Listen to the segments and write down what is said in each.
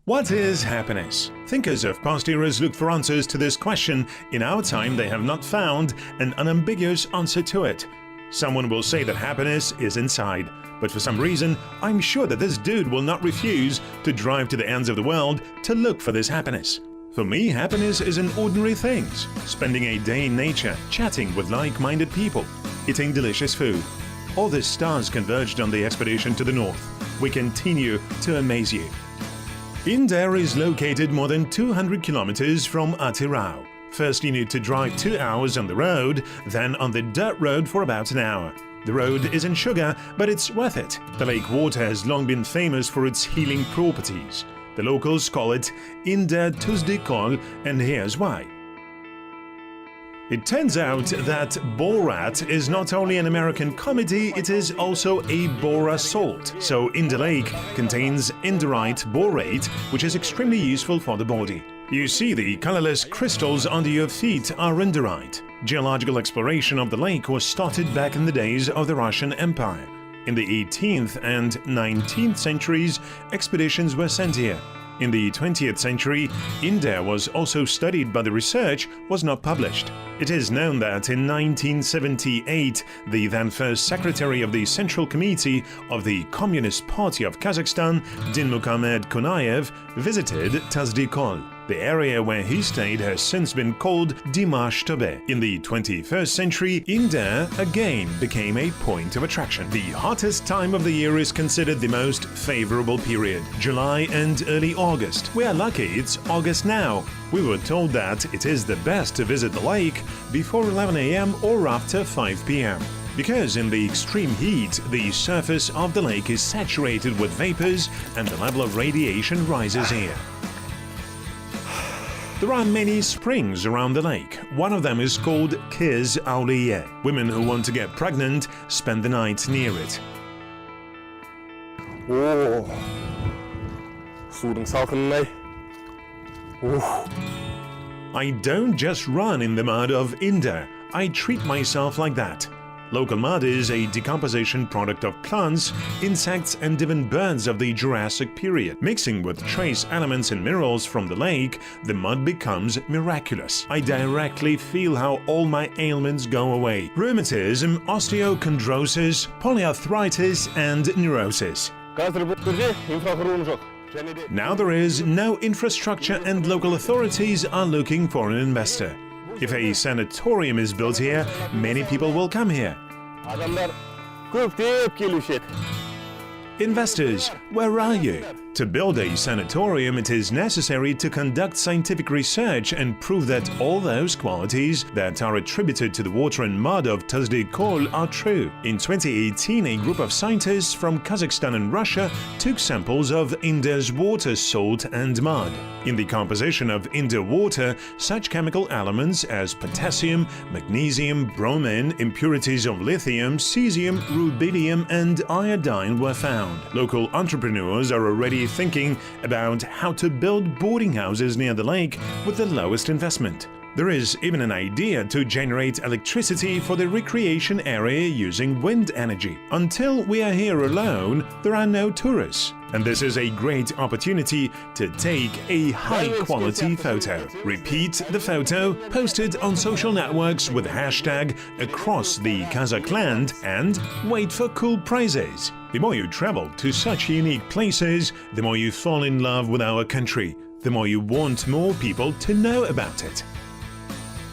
What is happiness? Thinkers of past eras looked for answers to this question. In our time, they have not found an unambiguous answer to it. Someone will say that happiness is inside, but for some reason, I'm sure that this dude will not refuse to drive to the ends of the world to look for this happiness. For me, happiness is in ordinary things. Spending a day in nature, chatting with like-minded people, eating delicious food. All the stars converged on the expedition to the north. We continue to amaze you. Inder is located more than 200 kilometers from Atyrau. First you need to drive 2 hours on the road, then on the dirt road for about an hour. The road isn't sugar, but it's worth it. The lake water has long been famous for its healing properties. The locals call it Inder Tuzdykol, and here's why. It turns out that Borat is not only an American comedy, it is also a bora salt. So Inder Lake contains inderite borate, which is extremely useful for the body. You see, the colorless crystals under your feet are inderite. Geological exploration of the lake was started back in the days of the Russian Empire. In the 18th and 19th centuries, expeditions were sent here. In the 20th century, Inder was also studied, but the research was not published. It is known that in 1978, the then first secretary of the Central Committee of the Communist Party of Kazakhstan, Dinmukamed Konayev, visited Tuzdykol. The area where he stayed has since been called Dimashtobe. In the 21st century, Inder again became a point of attraction. The hottest time of the year is considered the most favorable period, July and early August. We are lucky it's August now. We were told that it is the best to visit the lake before 11 a.m. or after 5 p.m. because in the extreme heat, the surface of the lake is saturated with vapors and the level of radiation rises here. There are many springs around the lake. One of them is called Kazakh. Women who want to get pregnant spend the night near it. Oh, судың салқынынай. I don't just run in the mud of Inder, I treat myself like that. Local mud is a decomposition product of plants, insects and even birds of the Jurassic period. Mixing with trace elements and minerals from the lake, the mud becomes miraculous. I directly feel how all my ailments go away. Rheumatism, osteochondrosis, polyarthritis and neurosis. Now there is no infrastructure and local authorities are looking for an investor. If a sanatorium is built here, many people will come here. Investors, where are you? To build a sanatorium, it is necessary to conduct scientific research and prove that all those qualities that are attributed to the water and mud of Tuzdykol are true. In 2018, a group of scientists from Kazakhstan and Russia took samples of Inder's water, salt and mud. In the composition of Inder water, such chemical elements as potassium, magnesium, bromine, impurities of lithium, cesium, rubidium and iodine were found. Local entrepreneurs are already thinking about how to build boarding houses near the lake with the lowest investment. There is even an idea to generate electricity for the recreation area using wind energy. Until we are here alone, there are no tourists. And this is a great opportunity to take a high-quality photo. Repeat the photo, post it on social networks with hashtag across the Kazakh Land and wait for cool prizes. The more you travel to such unique places, the more you fall in love with our country, the more you want more people to know about it.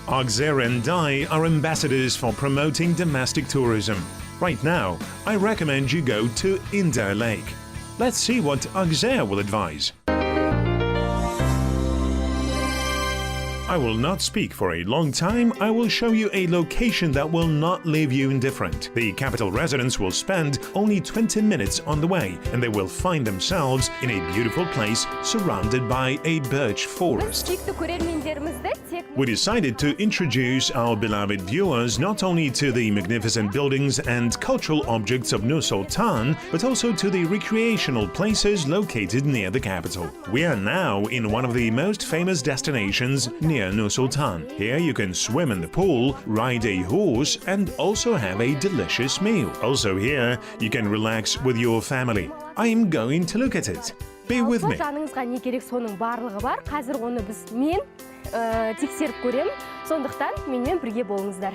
Akzer and I are ambassadors for promoting domestic tourism. Right now, I recommend you go to Inder Lake. Let's see what Akzer will advise. I will not speak for a long time. I will show you a location that will not leave you indifferent. The capital residents will spend only 20 minutes on the way, and they will find themselves in a beautiful place surrounded by a birch forest. We decided to introduce our beloved viewers not only to the magnificent buildings and cultural objects of Nur Sultan, but also to the recreational places located near the capital. We are now in one of the most famous destinations near Nur Sultan. Here you can swim in the pool, ride a horse and also have a delicious meal. Also here you can relax with your family. I am going to look at it. Be with me. Жаныңызға не керек соның барлығы бар. Қазір оны мен тексеріп көремін. Сондықтан менімен бірге болыңыздар.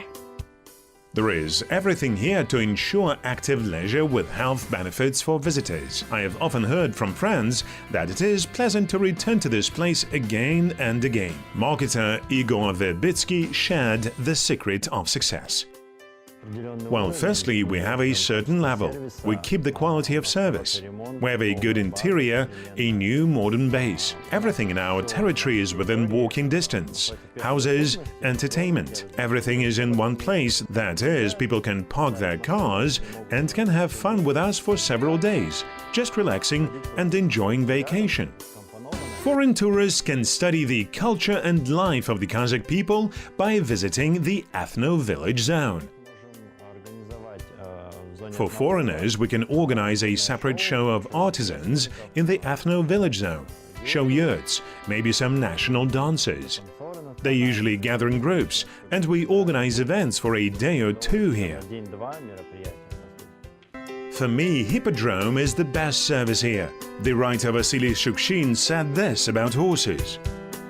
There is everything here to ensure active leisure with health benefits for visitors. I have often heard from friends that it is pleasant to return to this place again and again. Marketer Igor Verbitsky shared the secret of success. Well, firstly, we have a certain level. We keep the quality of service. We have a good interior, a new modern base. Everything in our territory is within walking distance. Houses, entertainment. Everything is in one place. That is, people can park their cars and can have fun with us for several days, just relaxing and enjoying vacation. Foreign tourists can study the culture and life of the Kazakh people by visiting the ethno-village zone. For foreigners, we can organize a separate show of artisans in the ethno-village zone, show yurts, maybe some national dances. They usually gather in groups, and we organize events for a day or two here. For me, Hippodrome is the best service here. The writer Vasily Shukshin said this about horses.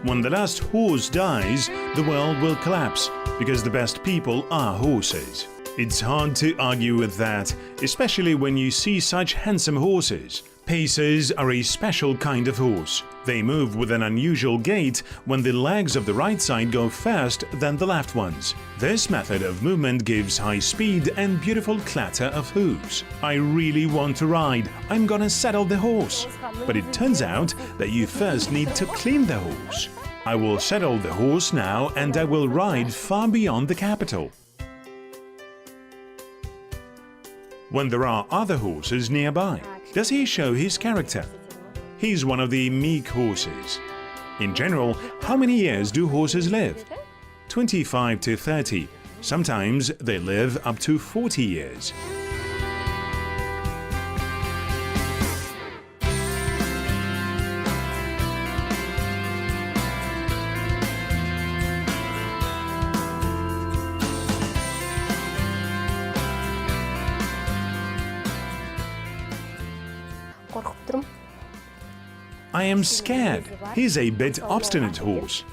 When the last horse dies, the world will collapse, because the best people are horses. It's hard to argue with that, especially when you see such handsome horses. Pacers are a special kind of horse. They move with an unusual gait when the legs of the right side go first than the left ones. This method of movement gives high speed and beautiful clatter of hooves. I really want to ride. I'm gonna saddle the horse. But it turns out that you first need to clean the horse. I will saddle the horse now and I will ride far beyond the capital. When there are other horses nearby, does he show his character? He's one of the meek horses. In general, how many years do horses live? 25 to 30. Sometimes they live up to 40 years. I am scared. He's a bit obstinate horse.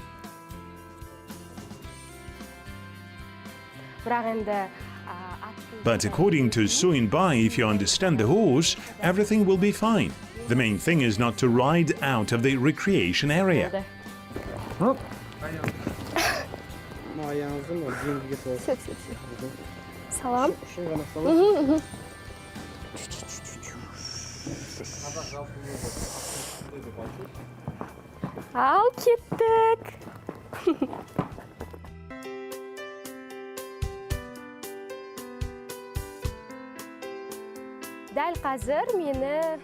But according to Suinbai, if you understand the horse, everything will be fine. The main thing is not to ride out of the recreation area. Salam. Al kettik.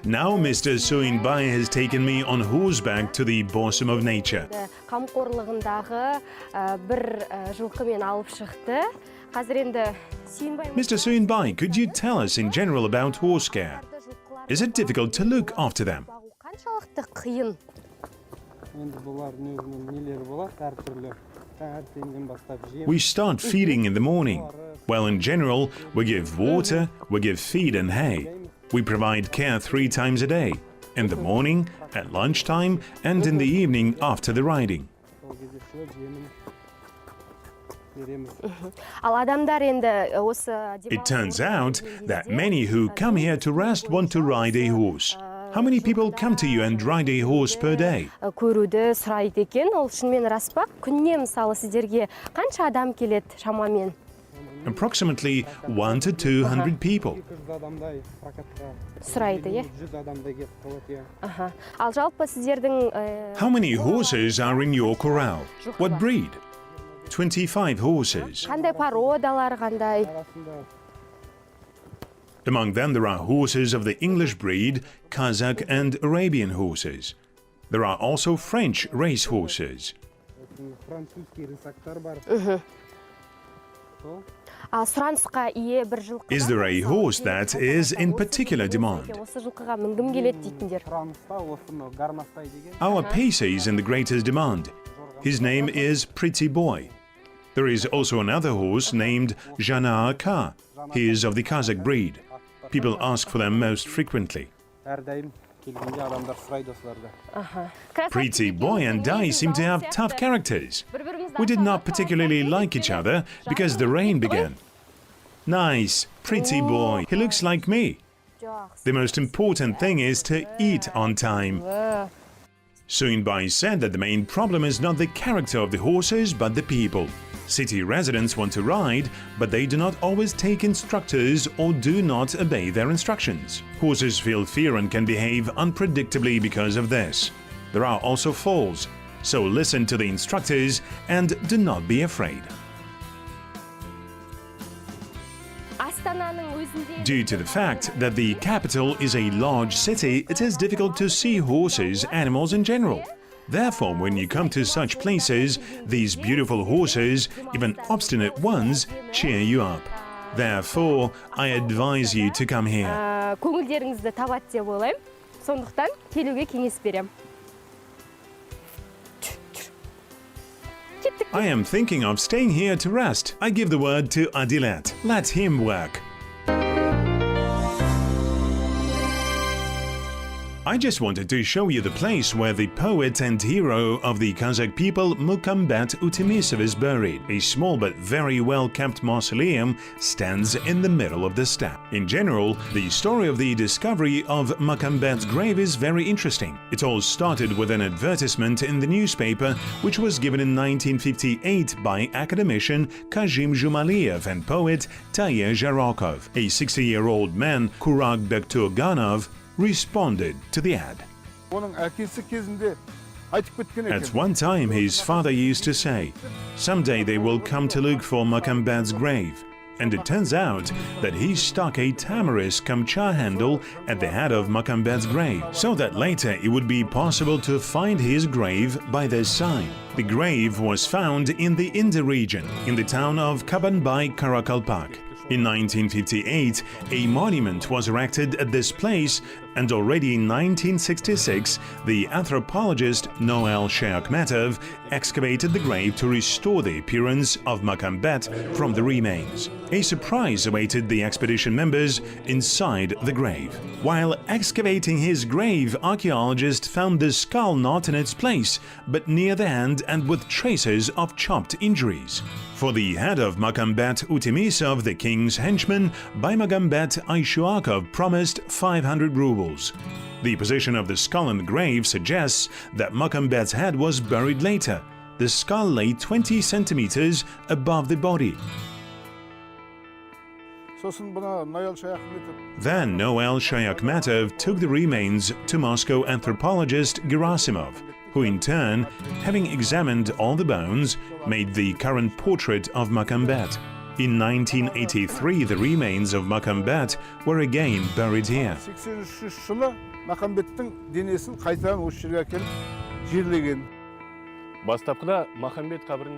Now Mr. Suinbai has taken me on horseback to the bosom of nature. Mr. Suinbai, could you tell us in general about horse care? Is it difficult to look after them? We start feeding in the morning. Well, in general, we give water, we give feed and hay. We provide care 3 times a day, in the morning, at lunchtime, and in the evening after the riding. It turns out that many who come here to rest want to ride a horse. How many people come to you and ride a horse per day? Approximately 100 to 200 people. How many horses are in your corral? What breed? 25 horses. Among them there are horses of the English breed, Kazakh and Arabian horses. There are also French race horses. Is there a horse that is in particular demand? Our pacer is in the greatest demand. His name is Pretty Boy. There is also another horse named Jana Ka. He is of the Kazakh breed. People ask for them most frequently. келгенде адамдар сұрайды осыларды. Pretty boy and I seem to have tough characters. We did not particularly like each other because the rain began. Nice, pretty boy. He looks like me. The most important thing is to eat on time. Soonbai said that the main problem is not the character of the horses but the people. City residents want to ride, but they do not always take instructors or do not obey their instructions. Horses feel fear and can behave unpredictably because of this. There are also falls, so listen to the instructors and do not be afraid. Due to the fact that the capital is a large city, it is difficult to see horses, animals in general. Therefore, when you come to such places, these beautiful horses, even obstinate ones, cheer you up. Therefore, I advise you to come here. Көңілдеріңізді табады деп ойлаймын. Сондықтан келуге кеңес берем. I am thinking of staying here to rest. I give the word to Adilet. Let him work. I just wanted to show you the place where the poet and hero of the Kazakh people Mukhambet Utimisov is buried. A small but very well-kept mausoleum stands in the middle of the steppe. In general, the story of the discovery of Mukhambet's grave is very interesting. It all started with an advertisement in the newspaper which was given in 1958 by academician Kazim Jumaliev and poet Taye Zharokov. A 60-year-old man, Kurag Bekturganov, responded to the ad. At one time, his father used to say, "Someday they will come to look for Mukhambet's grave." And it turns out that he stuck a tamarisk kamcha handle at the head of Mukhambet's grave, so that later it would be possible to find his grave by this sign. The grave was found in the Inder region, in the town of Kabanbai, Karakalpak. In 1958, a monument was erected at this place, and already in 1966, the anthropologist Noel Sheakhmetov excavated the grave to restore the appearance of Mukhambet from the remains. A surprise awaited the expedition members inside the grave. While excavating his grave, archaeologists found the skull not in its place, but near the hand and with traces of chopped injuries. For the head of Mukhambet Utimisov, the king's henchman, Baymagambet Ayshuakov promised 500 rubles. The position of the skull in the grave suggests that Mukhambet's head was buried later. The skull lay 20 centimeters above the body. Then Noel Sheakhmetov took the remains to Moscow anthropologist Gerasimov, who in turn, having examined all the bones, made the current portrait of Mukhambet. In 1983, the remains of Mukhambet were again buried here.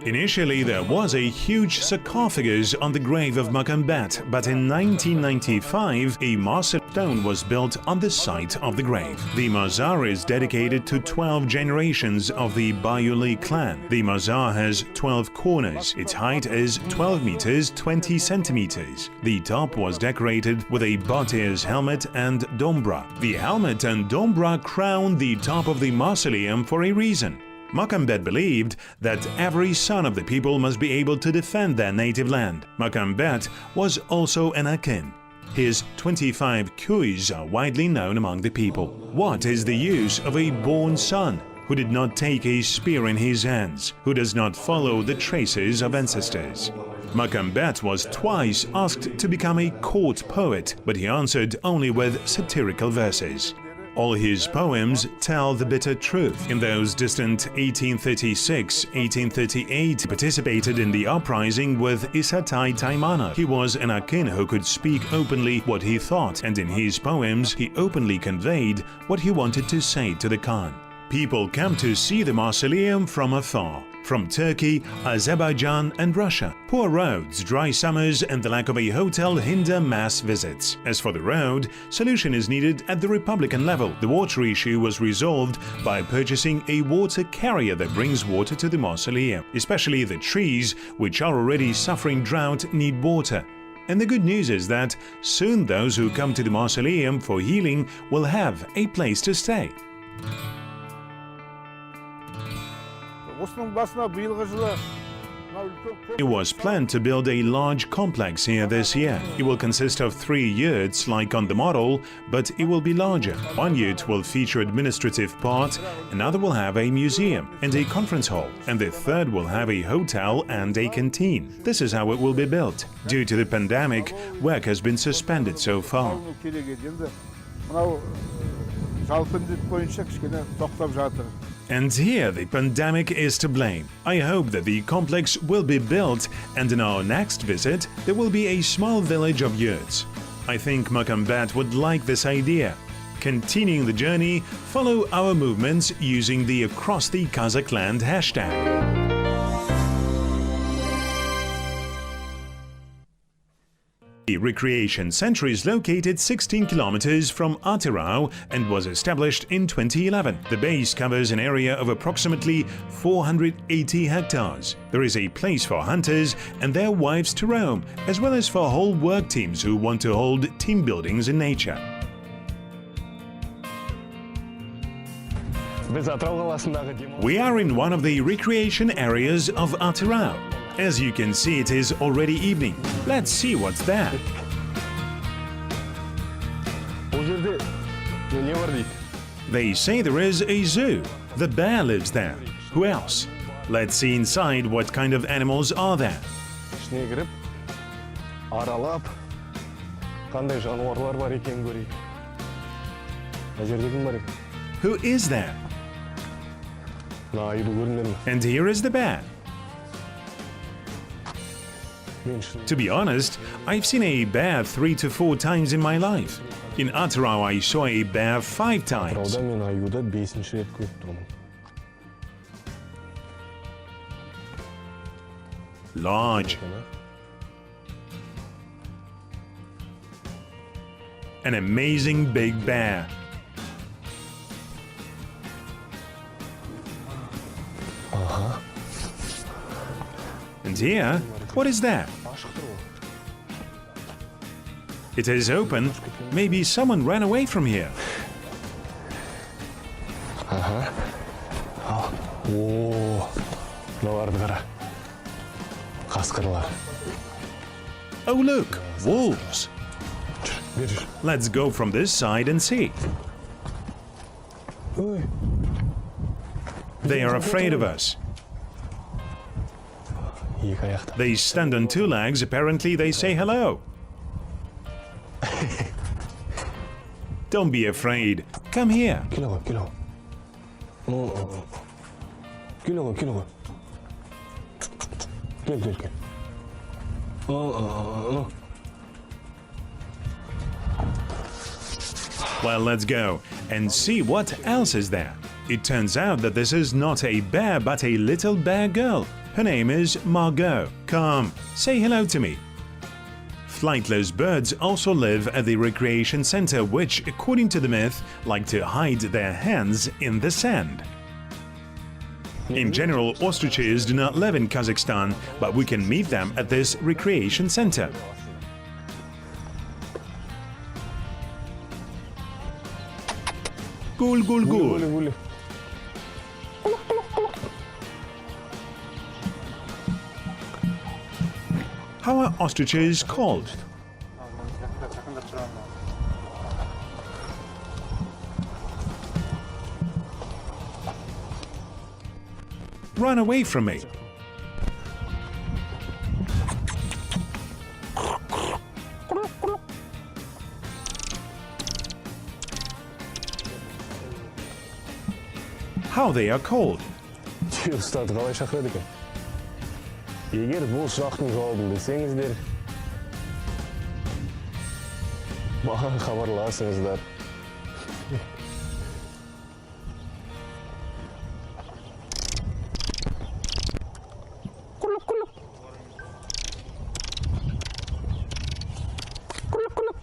Initially, there was a huge sarcophagus on the grave of Mukhambet, but in 1995, a massive stone was built on the site of the grave. The mazar is dedicated to 12 generations of the Joly clan. The mazar has 12 corners. Its height is 12 meters 20 centimeters. The top was decorated with a Batyr's helmet and dombra. The helmet and dombra crown the top of the mausoleum for a reason. Mukhambet believed that every son of the people must be able to defend their native land. Mukhambet was also an akin. His 25 kuys are widely known among the people. What is the use of a born son who did not take a spear in his hands, who does not follow the traces of ancestors? Mukhambet was twice asked to become a court poet, but he answered only with satirical verses. All his poems tell the bitter truth. In those distant 1836-1838, he participated in the uprising with Isatai Taimanov. He was an akin who could speak openly what he thought, and in his poems he openly conveyed what he wanted to say to the Khan. People come to see the mausoleum from afar, from Turkey, Azerbaijan and Russia. Poor roads, dry summers and the lack of a hotel hinder mass visits. As for the road, solution is needed at the Republican level. The water issue was resolved by purchasing a water carrier that brings water to the mausoleum. Especially the trees, which are already suffering drought, need water. And the good news is that soon those who come to the mausoleum for healing will have a place to stay. Осының басына биылғы жылы It was planned to build a large complex here this year. It will consist of 3 yurts like on the model, but it will be larger. One yurt will feature administrative part, another will have a museum and a conference hall, and the third will have a hotel and a canteen. This is how it will be built. Due to the pandemic, work has been suspended so far. мынау жалпы індет бойынша кішкене тоқтап жатыр. And here the pandemic is to blame. I hope that the complex will be built and in our next visit there will be a small village of yurts. I think Makambat would like this idea. Continuing the journey, follow our movements using the Across the Kazakh Land hashtag. The recreation center is located 16 kilometers from Atyrau and was established in 2011. The base covers an area of approximately 480 hectares. There is a place for hunters and their wives to roam, as well as for whole work teams who want to hold team buildings in nature. We are in one of the recreation areas of Atyrau. As you can see, it is already evening. Let's see what's there. They say there is a zoo. The bear lives there. Who else? Let's see inside what kind of animals are there. Who is there? And here is the bear. To be honest, I've seen a bear 3 to 4 times in my life. In Atyrau, I saw a bear 5 times. Large. An amazing big bear. And here, what is that? It is open. Maybe someone ran away from here. Oh look, wolves. Let's go from this side and see. They are afraid of us. They stand on 2 legs. Apparently they say hello. Don't be afraid. Come here. Well, let's go and see what else is there. It turns out that this is not a bear, but a little bear girl. Her name is Margot. Come, say hello to me. Flightless birds also live at the recreation center, which, according to the myth, like to hide their hands in the sand. In general, ostriches do not live in Kazakhstan, but we can meet them at this recreation center. Gul gul gul. How are ostriches called? Run away from me. How they are called? Егер бұл сұрақтың жауабын білсеңіздер, маған хабарласыңыздар.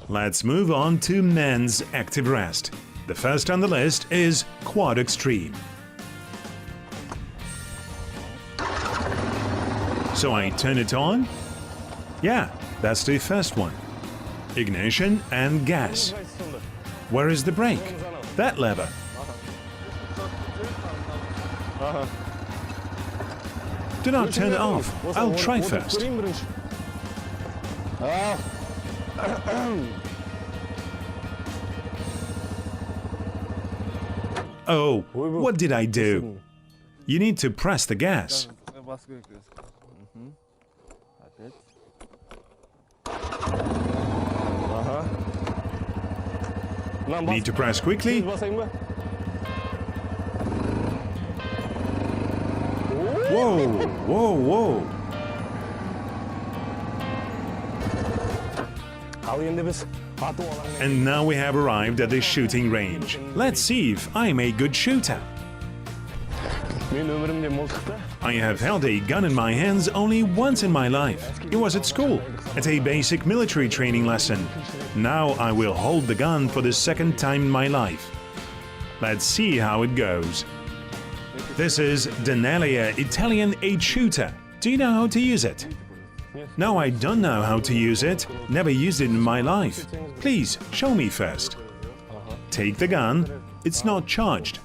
Let's move on to men's active rest. The first on the list is Quad Extreme. So I turn it on. Yeah, that's the first one. Ignition and gas. Where is the brake? That lever. Do not turn it off. I'll try first. Oh, what did I do? You need to press the gas. Need to press quickly? Whoa, whoa, whoa. And now we have arrived at the shooting range. Let's see if I'm a good shooter. I have held a gun in my hands only once in my life. It was at school, at a basic military training lesson. Now I will hold the gun for the second time in my life. Let's see how it goes. This is Denalier Italian 8-shooter. Do you know how to use it? No, I don't know how to use it. Never used it in my life. Please, show me first. Take the gun. It's not charged.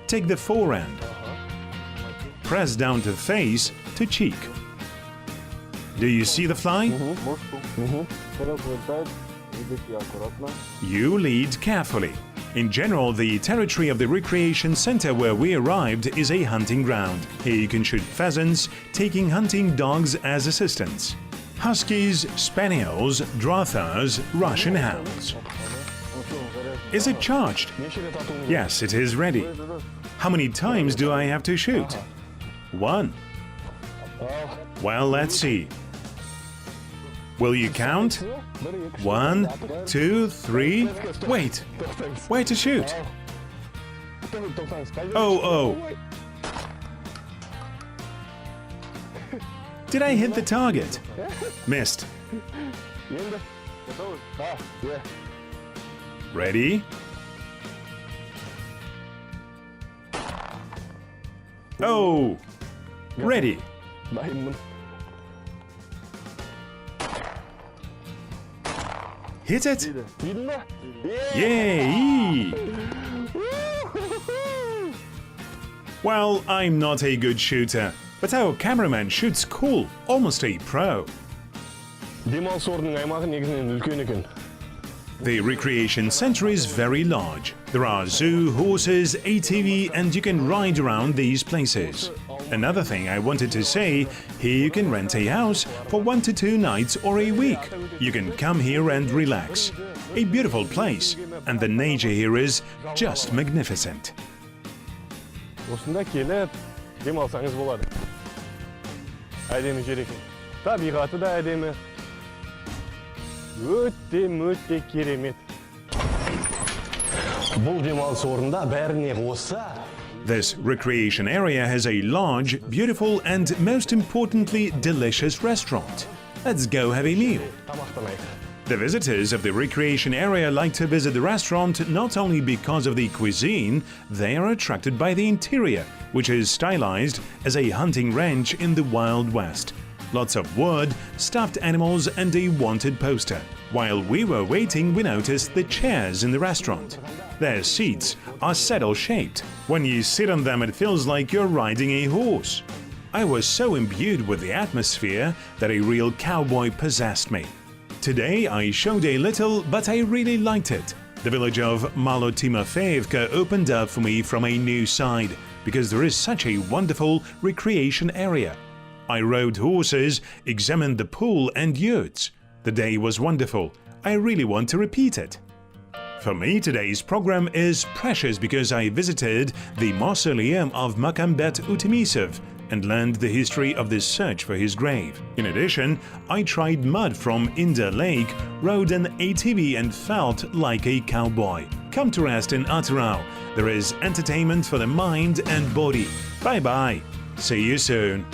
Take the forehand. Press down to face to cheek. Do you see the fly? You lead carefully. In general, the territory of the recreation center where we arrived is a hunting ground. Here you can shoot pheasants, taking hunting dogs as assistants. Huskies, spaniels, drothers, Russian hounds. Is it charged? Yes, it is ready. How many times do I have to shoot? 1. Well, let's see. Will you count? 1, 2, 3. Wait. Where to shoot? Oh. Did I hit the target? Missed. Ready? Oh! Ready. Hit it? Yay! Well, I'm not a good shooter, but our cameraman shoots cool, almost a pro. The recreation center is very large. There are zoo, horses, ATV, and you can ride around these places. Another thing I wanted to say, here you can rent a house for 1 to 2 nights or a week. You can come here and relax. A beautiful place, and the nature here is just magnificent. Осында келіп, демалсаңыз болады. Әдемі жер екен. Табиғаты да әдемі. Өте керемет. Бұл демалыс орнында бәріне қосса. This recreation area has a large, beautiful, and most importantly, delicious restaurant. Let's go have a meal. The visitors of the recreation area like to visit the restaurant not only because of the cuisine, they are attracted by the interior, which is stylized as a hunting ranch in the Wild West. Lots of wood, stuffed animals, and a wanted poster. While we were waiting, we noticed the chairs in the restaurant. Their seats are saddle-shaped. When you sit on them, it feels like you're riding a horse. I was so imbued with the atmosphere that a real cowboy possessed me. Today I showed a little, but I really liked it. The village of Malotimofeevka opened up for me from a new side, because there is such a wonderful recreation area. I rode horses, examined the pool and yurts. The day was wonderful. I really want to repeat it. For me, today's program is precious because I visited the mausoleum of Makambet Utimisov and learned the history of this search for his grave. In addition, I tried mud from Inder Lake, rode an ATV and felt like a cowboy. Come to rest in Atyrau. There is entertainment for the mind and body. Bye-bye. See you soon.